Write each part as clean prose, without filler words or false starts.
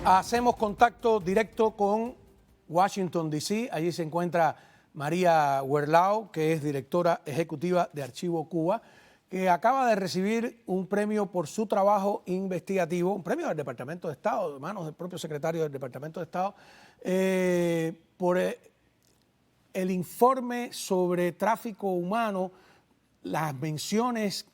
Hacemos contacto directo con Washington, D.C. Allí se encuentra María Werlao, que es directora ejecutiva de Archivo Cuba, que acaba de recibir un premio por su trabajo investigativo, un premio del Departamento de Estado, de manos del propio secretario del Departamento de Estado, por el informe sobre tráfico humano, las menciones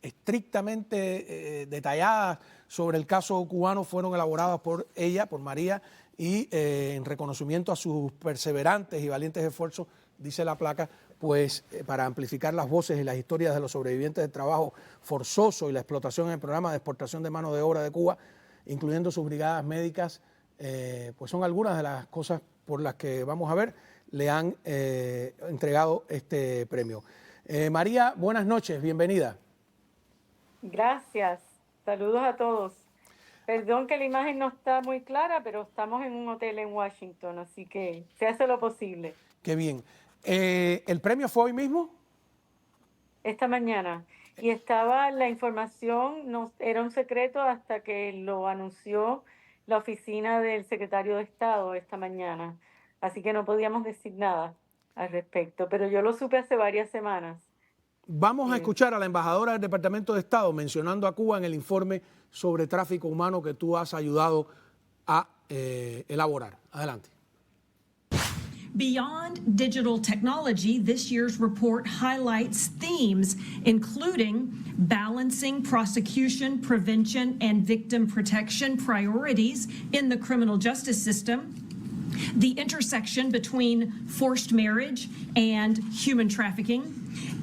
estrictamente detalladas sobre el caso cubano fueron elaboradas por ella, por María, y en reconocimiento a sus perseverantes y valientes esfuerzos, dice la placa, pues para amplificar las voces y las historias de los sobrevivientes del trabajo forzoso y la explotación en el programa de exportación de mano de obra de Cuba, incluyendo sus brigadas médicas, pues son algunas de las cosas por las que, vamos a ver, le han entregado este premio. María, buenas noches, bienvenida. Gracias, saludos a todos. Perdón que la imagen no está muy clara, pero estamos en un hotel en Washington, así que se hace lo posible. Qué bien. ¿El premio fue hoy mismo? Esta mañana. Y estaba la información, no, era un secreto hasta que lo anunció la oficina del secretario de Estado esta mañana. Así que no podíamos decir nada al respecto, pero yo lo supe hace varias semanas. Vamos a escuchar a la embajadora del Departamento de Estado mencionando a Cuba en el informe sobre tráfico humano que tú has ayudado a elaborar. Adelante. Beyond digital technology, this year's report highlights themes including balancing prosecution, prevention, and victim protection priorities in the criminal justice system, the intersection between forced marriage and human trafficking,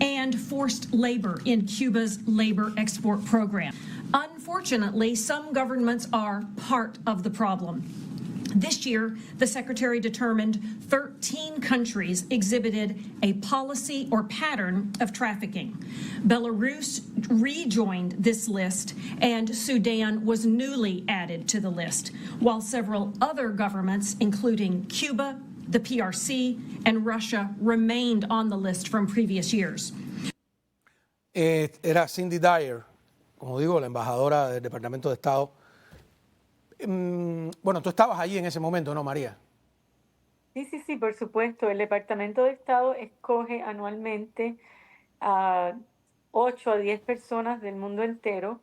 and forced labor in Cuba's labor export program. Unfortunately, some governments are part of the problem. This year, the Secretary determined 13 countries exhibited a policy or pattern of trafficking. Belarus rejoined this list, and Sudan was newly added to the list, while several other governments, including Cuba, the PRC, and Russia, remained on the list from previous years. Era Cindy Dyer, como digo, la embajadora del Departamento de Estado. Bueno, tú estabas allí en ese momento, ¿no, María? Sí, por supuesto. El Departamento de Estado escoge anualmente a 8 a 10 personas del mundo entero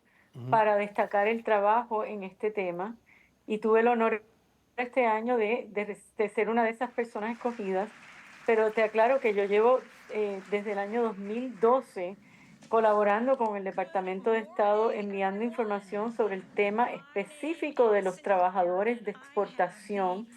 para destacar el trabajo en este tema. Y tuve el honor este año de ser una de esas personas escogidas. Pero te aclaro que yo llevo desde el año 2012 colaborando con el Departamento de Estado, enviando información sobre el tema específico de los trabajadores de exportación.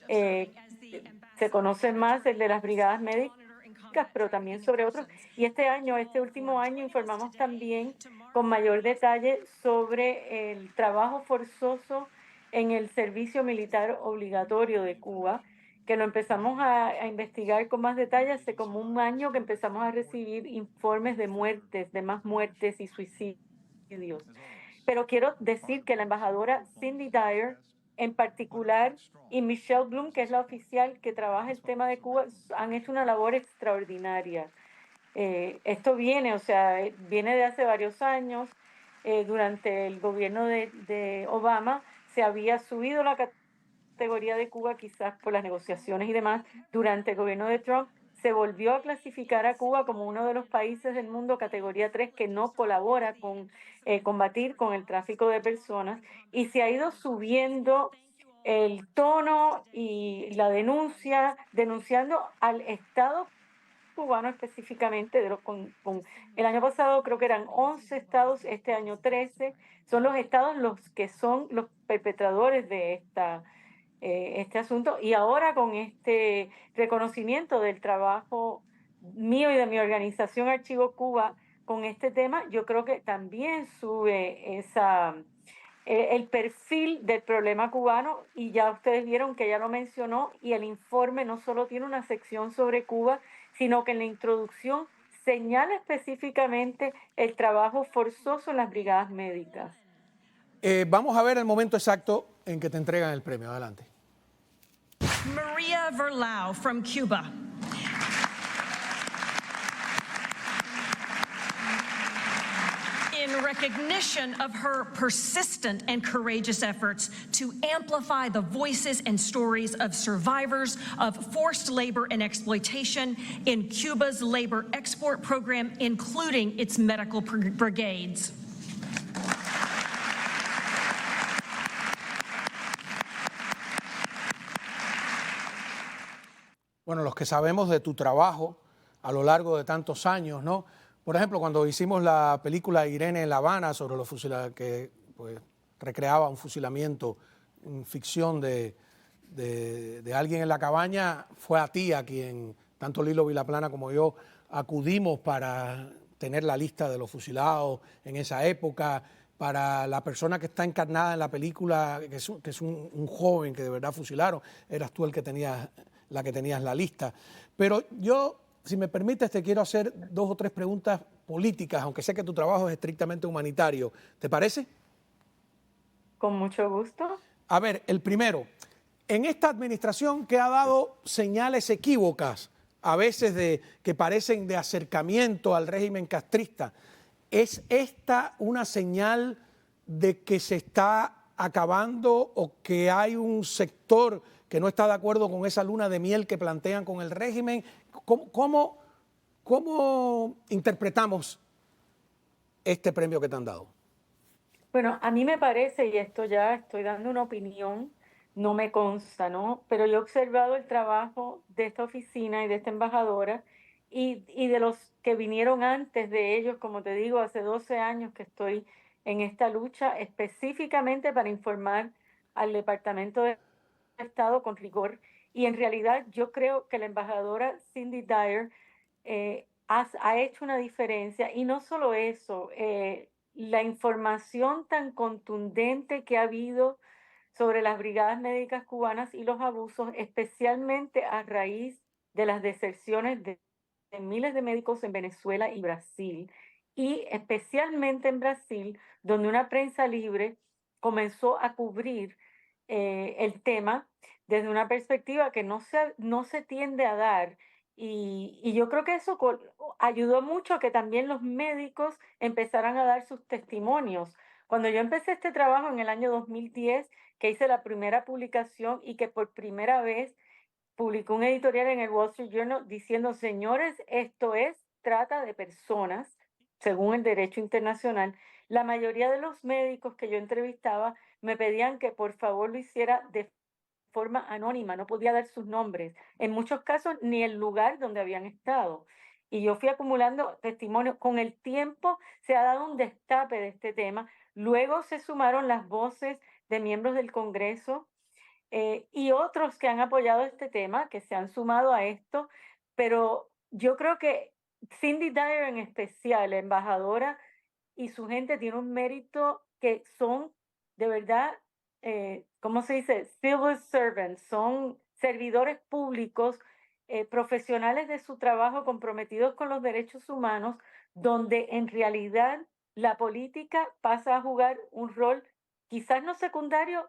Se conoce más el de las brigadas médicas, pero también sobre otros. Y este último año, informamos también con mayor detalle sobre el trabajo forzoso en el servicio militar obligatorio de Cuba, que lo empezamos a investigar con más detalle hace como un año que empezamos a recibir informes de muertes, de más muertes y suicidios. Pero quiero decir que la embajadora Cindy Dyer, en particular, y Michelle Bloom, que es la oficial que trabaja el tema de Cuba, han hecho una labor extraordinaria. Esto viene de hace varios años. Durante el gobierno de Obama se había subido la categoría de Cuba, quizás por las negociaciones y demás. Durante el gobierno de Trump se volvió a clasificar a Cuba como uno de los países del mundo categoría 3 que no colabora con combatir con el tráfico de personas, y se ha ido subiendo el tono y la denunciando al Estado cubano específicamente. El año pasado creo que eran 11 estados, este año 13. Son los estados los que son los perpetradores de este asunto, y ahora con este reconocimiento del trabajo mío y de mi organización Archivo Cuba con este tema, yo creo que también sube el perfil del problema cubano. Y ya ustedes vieron que ella lo mencionó, y el informe no solo tiene una sección sobre Cuba, sino que en la introducción señala específicamente el trabajo forzoso en las brigadas médicas. Vamos a ver el momento exacto en que te entregan el premio. Adelante. Maria Werlao from Cuba. In recognition of her persistent and courageous efforts to amplify the voices and stories of survivors of forced labor and exploitation in Cuba's labor export program, including its medical brigades. Bueno, los que sabemos de tu trabajo a lo largo de tantos años, ¿no? Por ejemplo, cuando hicimos la película Irene en La Habana sobre los que pues, recreaba un fusilamiento en ficción de alguien en la cabaña, fue a ti a quien tanto Lilo Vilaplana como yo acudimos para tener la lista de los fusilados en esa época. Para la persona que está encarnada en la película, que es un joven que de verdad fusilaron, eras tú la que tenías la lista. Pero yo, si me permites, te quiero hacer 2 o 3 preguntas políticas, aunque sé que tu trabajo es estrictamente humanitario. ¿Te parece? Con mucho gusto. A ver, el primero, en esta administración que ha dado señales equívocas, a veces que parecen de acercamiento al régimen castrista, ¿es esta una señal de que se está acabando o que hay un sector que no está de acuerdo con esa luna de miel que plantean con el régimen? ¿Cómo interpretamos este premio que te han dado? Bueno, a mí me parece, y esto ya estoy dando una opinión, no me consta, ¿no? Pero yo he observado el trabajo de esta oficina y de esta embajadora y de los que vinieron antes de ellos, como te digo, hace 12 años que estoy en esta lucha específicamente para informar al Departamento de Estado con rigor. Y en realidad yo creo que la embajadora Cindy Dyer ha hecho una diferencia. Y no solo eso, la información tan contundente que ha habido sobre las brigadas médicas cubanas y los abusos, especialmente a raíz de las deserciones de miles de médicos en Venezuela y Brasil, y especialmente en Brasil, donde una prensa libre comenzó a cubrir el tema desde una perspectiva que no se tiende a dar. Y yo creo que eso ayudó mucho a que también los médicos empezaran a dar sus testimonios. Cuando yo empecé este trabajo en el año 2010, que hice la primera publicación y que por primera vez publicó un editorial en el Wall Street Journal diciendo, señores, esto es trata de personas, según el derecho internacional, la mayoría de los médicos que yo entrevistaba me pedían que por favor lo hiciera de forma anónima, no podía dar sus nombres, en muchos casos ni el lugar donde habían estado. Y yo fui acumulando testimonios. Con el tiempo se ha dado un destape de este tema. Luego se sumaron las voces de miembros del Congreso y otros que han apoyado este tema, que se han sumado a esto, pero yo creo que Cindy Dyer en especial, la embajadora y su gente tiene un mérito que son de verdad, ¿cómo se dice? Civil servants, son servidores públicos, profesionales de su trabajo, comprometidos con los derechos humanos, donde en realidad la política pasa a jugar un rol quizás no secundario,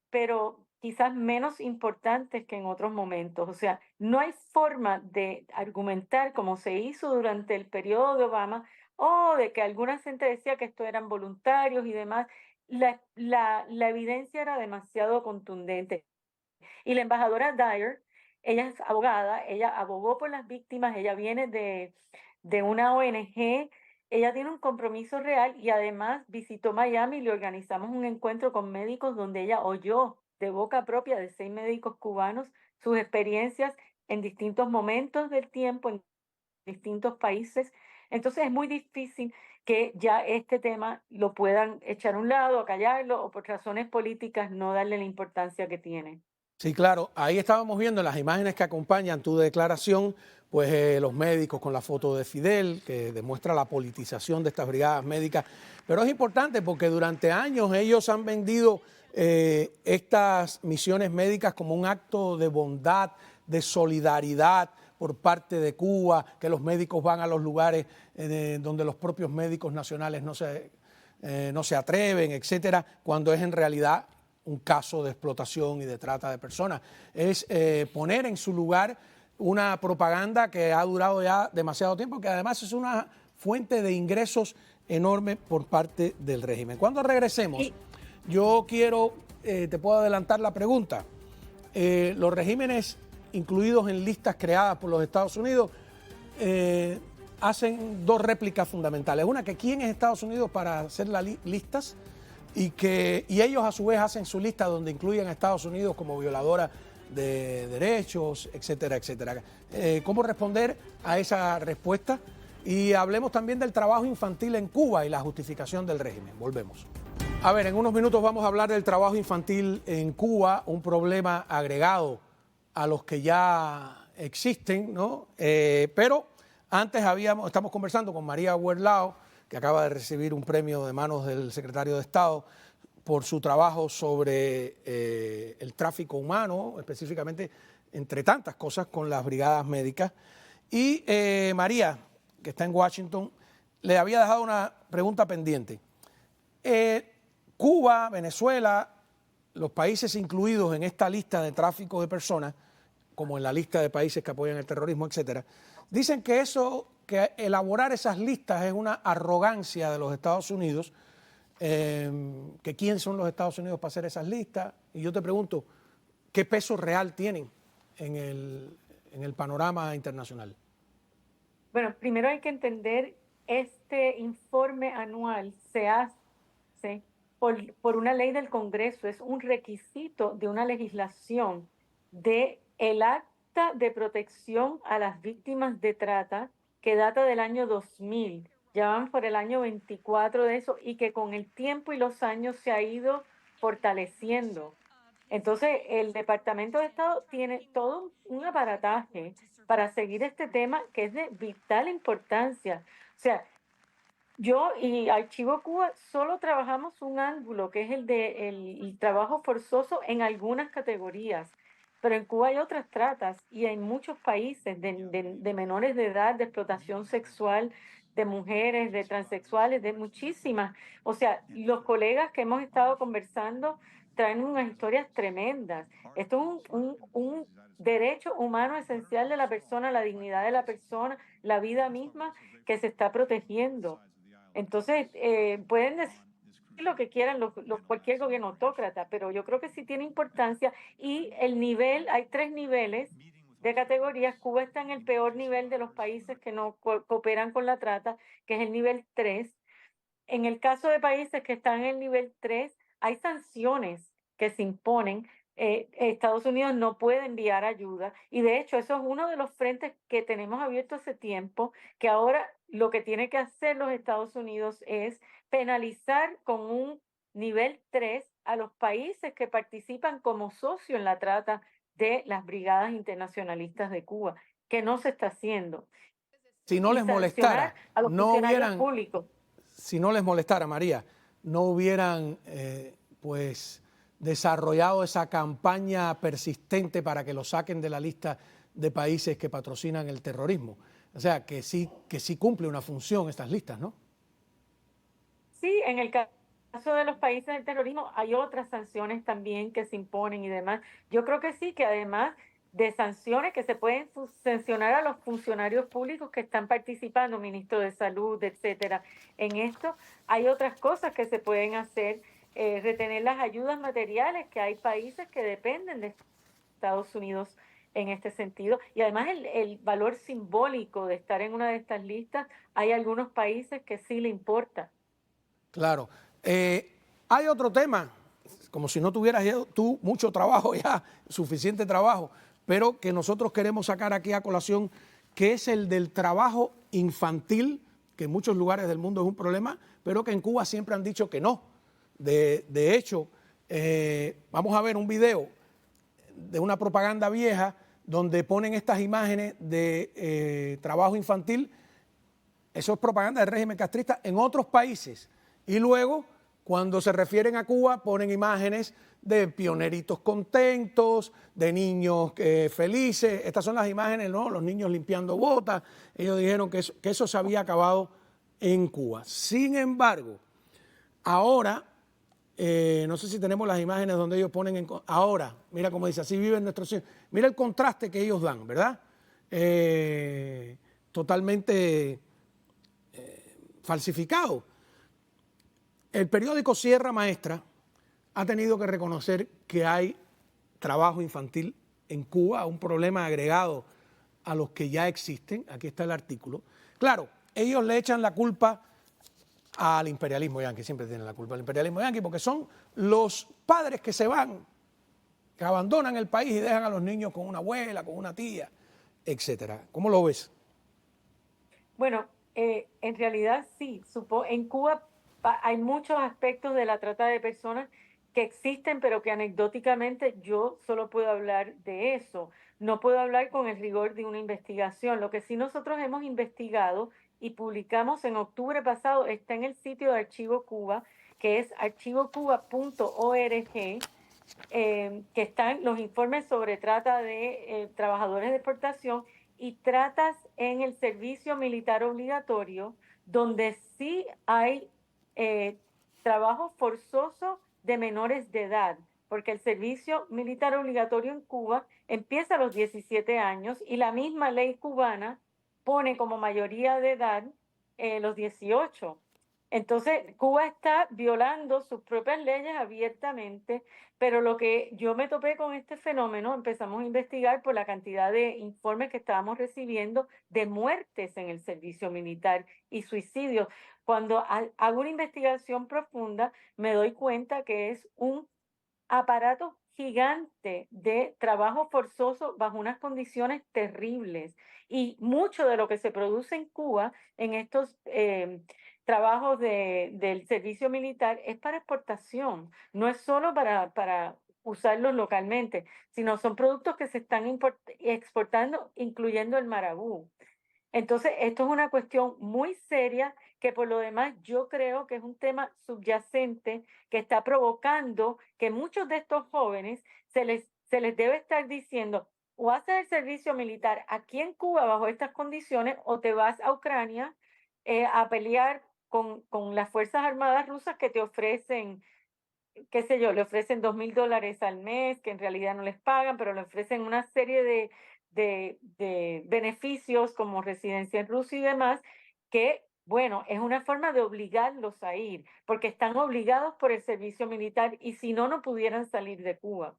pero quizás menos importantes que en otros momentos. O sea, no hay forma de argumentar como se hizo durante el periodo de Obama o de que alguna gente decía que esto eran voluntarios y demás. La evidencia era demasiado contundente. Y la embajadora Dyer, ella es abogada, ella abogó por las víctimas, ella viene de una ONG, ella tiene un compromiso real y además visitó Miami y le organizamos un encuentro con médicos donde ella oyó de boca propia de 6 médicos cubanos sus experiencias en distintos momentos del tiempo, en distintos países. Entonces es muy difícil que ya este tema lo puedan echar a un lado, a callarlo o por razones políticas no darle la importancia que tiene. Sí, claro, ahí estábamos viendo en las imágenes que acompañan tu declaración, pues los médicos con la foto de Fidel, que demuestra la politización de estas brigadas médicas. Pero es importante porque durante años ellos han vendido estas misiones médicas como un acto de bondad, de solidaridad por parte de Cuba, que los médicos van a los lugares donde los propios médicos nacionales no se atreven, etcétera, cuando es en realidad un caso de explotación y de trata de personas. Es poner en su lugar una propaganda que ha durado ya demasiado tiempo, que además es una fuente de ingresos enorme por parte del régimen. Cuando regresemos, yo quiero, te puedo adelantar la pregunta. Los regímenes incluidos en listas creadas por los Estados Unidos hacen dos réplicas fundamentales. Una, que quién es Estados Unidos para hacer las listas y ellos a su vez hacen su lista donde incluyen a Estados Unidos como violadora de derechos, etcétera, etcétera. ¿Cómo responder a esa respuesta? Y hablemos también del trabajo infantil en Cuba y la justificación del régimen. Volvemos. A ver, en unos minutos vamos a hablar del trabajo infantil en Cuba, un problema agregado a los que ya existen, ¿no? Pero antes estamos conversando con María Huerlao, que acaba de recibir un premio de manos del secretario de Estado por su trabajo sobre el tráfico humano, específicamente, entre tantas cosas, con las brigadas médicas. Y María, que está en Washington, le había dejado una pregunta pendiente. Cuba, Venezuela, los países incluidos en esta lista de tráfico de personas, como en la lista de países que apoyan el terrorismo, etcétera, dicen que que elaborar esas listas es una arrogancia de los Estados Unidos, que quién son los Estados Unidos para hacer esas listas. Y yo te pregunto, ¿qué peso real tienen en el panorama internacional? Bueno, primero hay que entender, este informe anual se hace por una ley del Congreso, es un requisito de una legislación de el Acta de Protección a las Víctimas de Trata, que data del año 2000, ya van por el año 24 de eso, y que con el tiempo y los años se ha ido fortaleciendo. Entonces, el Departamento de Estado tiene todo un aparataje para seguir este tema que es de vital importancia. O sea, yo y Archivo Cuba solo trabajamos un ángulo, que es el de el trabajo forzoso en algunas categorías, pero en Cuba hay otras tratas y en muchos países de menores de edad, de explotación sexual, de mujeres, de transexuales, de muchísimas. O sea, los colegas que hemos estado conversando traen unas historias tremendas. Esto es un derecho humano esencial de la persona, la dignidad de la persona, la vida misma que se está protegiendo. Entonces, pueden decir lo que quieran cualquier gobierno autócrata, pero yo creo que sí tiene importancia. Y el nivel, hay 3 niveles de categorías. Cuba está en el peor nivel de los países que no cooperan con la trata, que es el nivel 3. En el caso de países que están en el nivel 3, hay sanciones que se imponen. Estados Unidos no puede enviar ayuda y de hecho eso es uno de los frentes que tenemos abierto hace tiempo, que ahora lo que tiene que hacer los Estados Unidos es penalizar con un nivel 3 a los países que participan como socio en la trata de las brigadas internacionalistas de Cuba, que no se está haciendo. Si no les molestara, a los funcionarios públicos. Si no les molestara, María, no hubieran pues desarrollado esa campaña persistente para que lo saquen de la lista de países que patrocinan el terrorismo. O sea, que sí cumple una función estas listas, ¿no? Sí, en el caso de los países del terrorismo hay otras sanciones también que se imponen y demás. Yo creo que sí, que además de sanciones que se pueden sancionar a los funcionarios públicos que están participando, ministro de Salud, etcétera, en esto hay otras cosas que se pueden hacer. Retener las ayudas materiales, que hay países que dependen de Estados Unidos en este sentido. Y además el valor simbólico de estar en una de estas listas, hay algunos países que sí le importa. Claro. Hay otro tema, como si no tuvieras tú mucho trabajo ya, suficiente trabajo, pero que nosotros queremos sacar aquí a colación, que es el del trabajo infantil, que en muchos lugares del mundo es un problema, pero que en Cuba siempre han dicho que no. De hecho, vamos a ver un video de una propaganda vieja donde ponen estas imágenes de trabajo infantil. Eso es propaganda del régimen castrista en otros países. Y luego, cuando se refieren a Cuba, ponen imágenes de pioneritos contentos, de niños felices. Estas son las imágenes, ¿no? Los niños limpiando botas. Ellos dijeron que eso se había acabado en Cuba. Sin embargo, ahora... no sé si tenemos las imágenes donde ellos ponen ahora, mira cómo dice, así viven nuestros hijos. Mira el contraste que ellos dan, ¿verdad? Totalmente falsificado. El periódico Sierra Maestra ha tenido que reconocer que hay trabajo infantil en Cuba, un problema agregado a los que ya existen. Aquí está el artículo. Claro, ellos le echan la culpa al imperialismo yanqui, siempre tienen la culpa al imperialismo yanqui, porque son los padres que se van, que abandonan el país y dejan a los niños con una abuela, con una tía, etcétera. ¿Cómo lo ves? Bueno, en realidad sí. En Cuba hay muchos aspectos de la trata de personas que existen, pero que anecdóticamente yo solo puedo hablar de eso. No puedo hablar con el rigor de una investigación. Lo que sí nosotros hemos investigado y publicamos en octubre pasado está en el sitio de Archivo Cuba, que es archivocuba.org, que están los informes sobre trata de trabajadores de exportación y tratas en el servicio militar obligatorio, donde sí hay trabajo forzoso de menores de edad, porque el servicio militar obligatorio en Cuba empieza a los 17 años y la misma ley cubana pone como mayoría de edad los 18. Entonces, Cuba está violando sus propias leyes abiertamente, pero lo que yo me topé con este fenómeno, empezamos a investigar por la cantidad de informes que estábamos recibiendo de muertes en el servicio militar y suicidios. Cuando hago una investigación profunda, me doy cuenta que es un aparato gigante de trabajo forzoso bajo unas condiciones terribles. Y mucho de lo que se produce en Cuba en estos trabajos del servicio militar es para exportación, no es solo para usarlos localmente, sino son productos que se están exportando, incluyendo el marabú. Entonces, esto es una cuestión muy seria que por lo demás yo creo que es un tema subyacente que está provocando que muchos de estos jóvenes se les debe estar diciendo o haces el servicio militar aquí en Cuba bajo estas condiciones o te vas a Ucrania a pelear con las Fuerzas Armadas rusas que te ofrecen, qué sé yo, le ofrecen $2,000 al mes, que en realidad no les pagan, pero le ofrecen una serie de beneficios como residencia en Rusia y demás, que, bueno, es una forma de obligarlos a ir, porque están obligados por el servicio militar y si no, no pudieran salir de Cuba.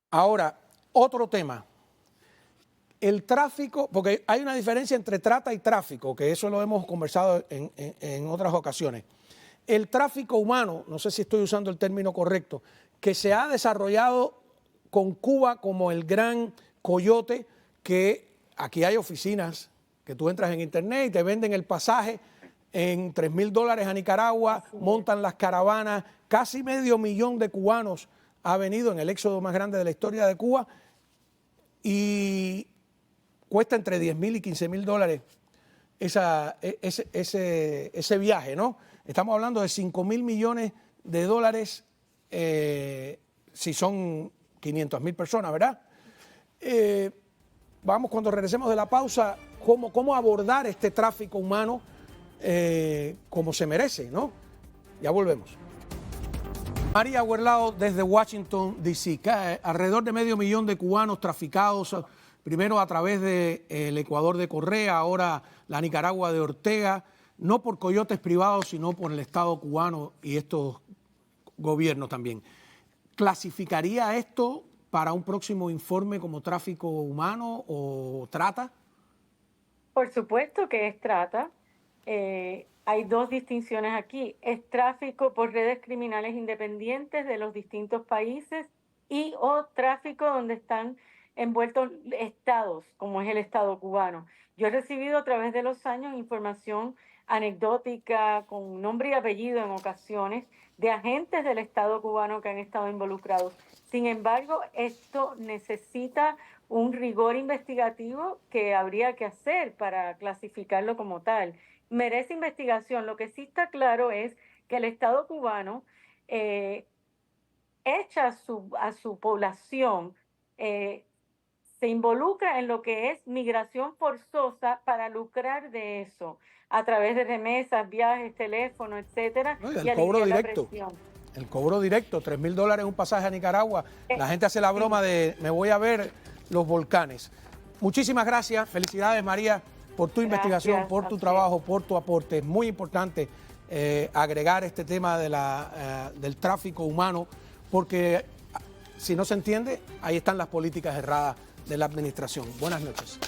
Ahora, otro tema. El tráfico, porque hay una diferencia entre trata y tráfico, que eso lo hemos conversado en otras ocasiones. El tráfico humano, no sé si estoy usando el término correcto, que se ha desarrollado con Cuba como el gran coyote, que aquí hay oficinas que tú entras en internet y te venden el pasaje en $3,000 a Nicaragua, montan las caravanas, casi 500,000 de cubanos ha venido en el éxodo más grande de la historia de Cuba y cuesta entre $10,000 y $15,000 ese viaje, ¿no? Estamos hablando de $5,000 millones si son 500,000 personas, ¿verdad? Vamos, cuando regresemos de la pausa, cómo abordar este tráfico humano como se merece, ¿no? Ya volvemos. María Huerlao desde Washington, D.C. Alrededor de 500,000 de cubanos traficados, primero a través del Ecuador de Correa, ahora la Nicaragua de Ortega, no por coyotes privados, sino por el Estado cubano y estos gobiernos también. ¿Clasificaría esto para un próximo informe como tráfico humano o trata? Por supuesto que es trata. Hay dos distinciones aquí. Es tráfico por redes criminales independientes de los distintos países y o tráfico donde están envueltos estados, como es el Estado cubano. Yo he recibido a través de los años información anecdótica con nombre y apellido en ocasiones de agentes del Estado cubano que han estado involucrados. Sin embargo, esto necesita un rigor investigativo que habría que hacer para clasificarlo como tal. Merece investigación. Lo que sí está claro es que el Estado cubano echa a su población, se involucra en lo que es migración forzosa para lucrar de eso, a través de remesas, viajes, teléfono, etcétera. No, y el cobro directo. El cobro directo, $3,000 un pasaje a Nicaragua. La gente hace la broma de me voy a ver los volcanes. Muchísimas gracias. Felicidades, María, por tu investigación, por tu trabajo, por tu aporte. Es muy importante agregar este tema de del tráfico humano, porque si no se entiende, ahí están las políticas erradas de la administración. Buenas noches.